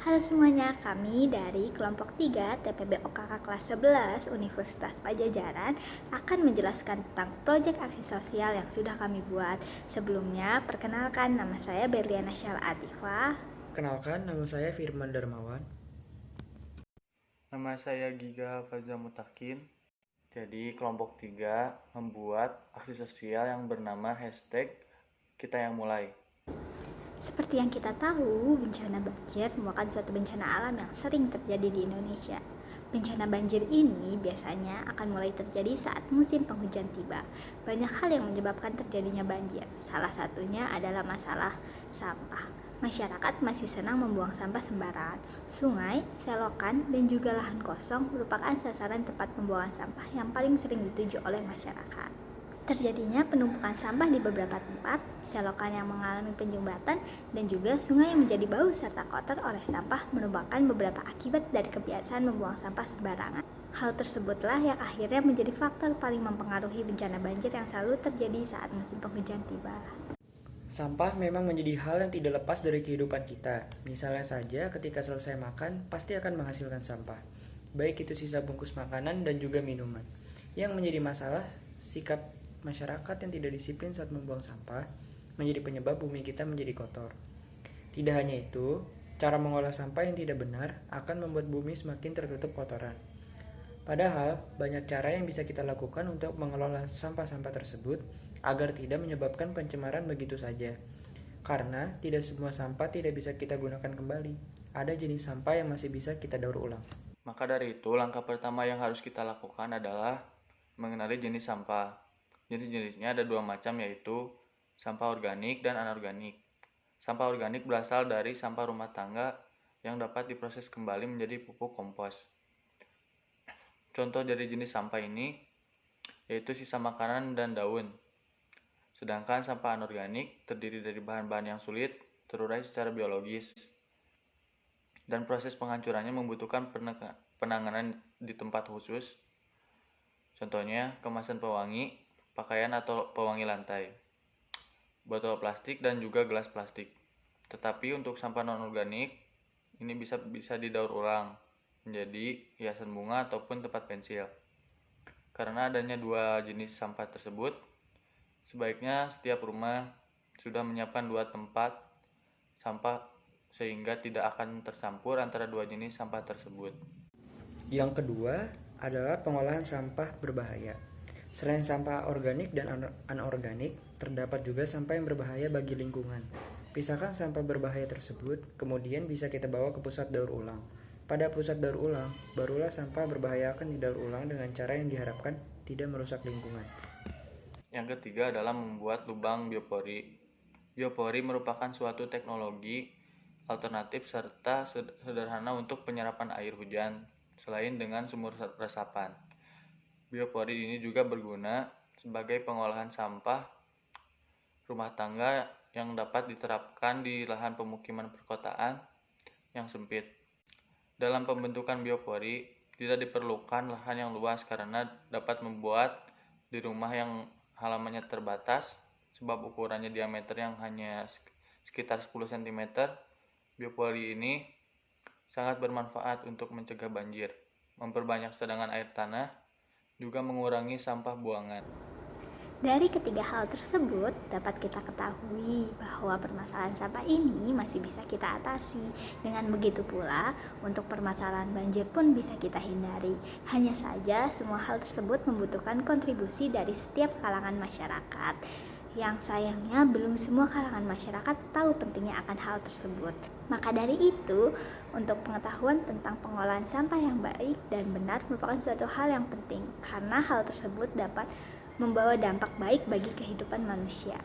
Halo semuanya, kami dari kelompok 3 TPB OKK kelas 11 Universitas Padjadjaran akan menjelaskan tentang proyek aksi sosial yang sudah kami buat. Sebelumnya, perkenalkan nama saya Berliana Syal Atifah. Kenalkan, nama saya Firman Darmawan. Nama saya Giga Faza Mutakin. Jadi kelompok 3 membuat aksi sosial yang bernama hashtag Kita Yang Mulai. Seperti yang kita tahu, bencana banjir merupakan suatu bencana alam yang sering terjadi di Indonesia. Bencana banjir ini biasanya akan mulai terjadi saat musim penghujan tiba. Banyak hal yang menyebabkan terjadinya banjir. Salah satunya adalah masalah sampah. Masyarakat masih senang membuang sampah sembarangan. Sungai, selokan, dan juga lahan kosong merupakan sasaran tempat pembuangan sampah yang paling sering dituju oleh masyarakat. Terjadinya penumpukan sampah di beberapa tempat, selokan yang mengalami penyumbatan, dan juga sungai yang menjadi bau serta kotor oleh sampah merupakan beberapa akibat dari kebiasaan membuang sampah sembarangan. Hal tersebutlah yang akhirnya menjadi faktor paling mempengaruhi bencana banjir yang selalu terjadi saat musim penghujan tiba. Sampah memang menjadi hal yang tidak lepas dari kehidupan kita. Misalnya saja ketika selesai makan, pasti akan menghasilkan sampah. Baik itu sisa bungkus makanan dan juga minuman. Yang menjadi masalah, sikap masyarakat yang tidak disiplin saat membuang sampah menjadi penyebab bumi kita menjadi kotor. Tidak hanya itu, cara mengolah sampah yang tidak benar akan membuat bumi semakin tertutup kotoran. Padahal, banyak cara yang bisa kita lakukan untuk mengelola sampah-sampah tersebut agar tidak menyebabkan pencemaran begitu saja. Karena tidak semua sampah tidak bisa kita gunakan kembali. Ada jenis sampah yang masih bisa kita daur ulang. Maka dari itu, langkah pertama yang harus kita lakukan adalah mengenali jenis sampah. Jenis-jenisnya ada dua macam, yaitu sampah organik dan anorganik. Sampah organik berasal dari sampah rumah tangga yang dapat diproses kembali menjadi pupuk kompos. Contoh dari jenis sampah ini yaitu sisa makanan dan daun. Sedangkan sampah anorganik terdiri dari bahan-bahan yang sulit terurai secara biologis dan proses penghancurannya membutuhkan penanganan di tempat khusus. Contohnya kemasan pewangi, pakaian atau pewangi lantai, botol plastik dan juga gelas plastik. Tetapi untuk sampah non-organik ini bisa didaur ulang menjadi hiasan bunga ataupun tempat pensil. Karena adanya dua jenis sampah tersebut, sebaiknya setiap rumah sudah menyiapkan dua tempat sampah sehingga tidak akan tercampur antara dua jenis sampah tersebut. Yang kedua adalah pengolahan sampah berbahaya. Selain sampah organik dan anorganik, terdapat juga sampah yang berbahaya bagi lingkungan. Pisahkan sampah berbahaya tersebut, kemudian bisa kita bawa ke pusat daur ulang. Pada pusat daur ulang, barulah sampah berbahaya akan didaur ulang dengan cara yang diharapkan tidak merusak lingkungan. Yang ketiga adalah membuat lubang biopori. Biopori merupakan suatu teknologi alternatif serta sederhana untuk penyerapan air hujan selain dengan sumur resapan. Biopori ini juga berguna sebagai pengolahan sampah rumah tangga yang dapat diterapkan di lahan pemukiman perkotaan yang sempit. Dalam pembentukan biopori, tidak diperlukan lahan yang luas karena dapat membuat di rumah yang halamannya terbatas, sebab ukurannya diameter yang hanya sekitar 10 cm. Biopori ini sangat bermanfaat untuk mencegah banjir, memperbanyak cadangan air tanah, juga mengurangi sampah buangan. Dari ketiga hal tersebut, dapat kita ketahui bahwa permasalahan sampah ini masih bisa kita atasi. Dengan begitu pula, untuk permasalahan banjir pun bisa kita hindari. Hanya saja, semua hal tersebut membutuhkan kontribusi dari setiap kalangan masyarakat. Yang sayangnya belum semua kalangan masyarakat tahu pentingnya akan hal tersebut. Maka dari itu, untuk pengetahuan tentang pengolahan sampah yang baik dan benar merupakan suatu hal yang penting, karena hal tersebut dapat membawa dampak baik bagi kehidupan manusia.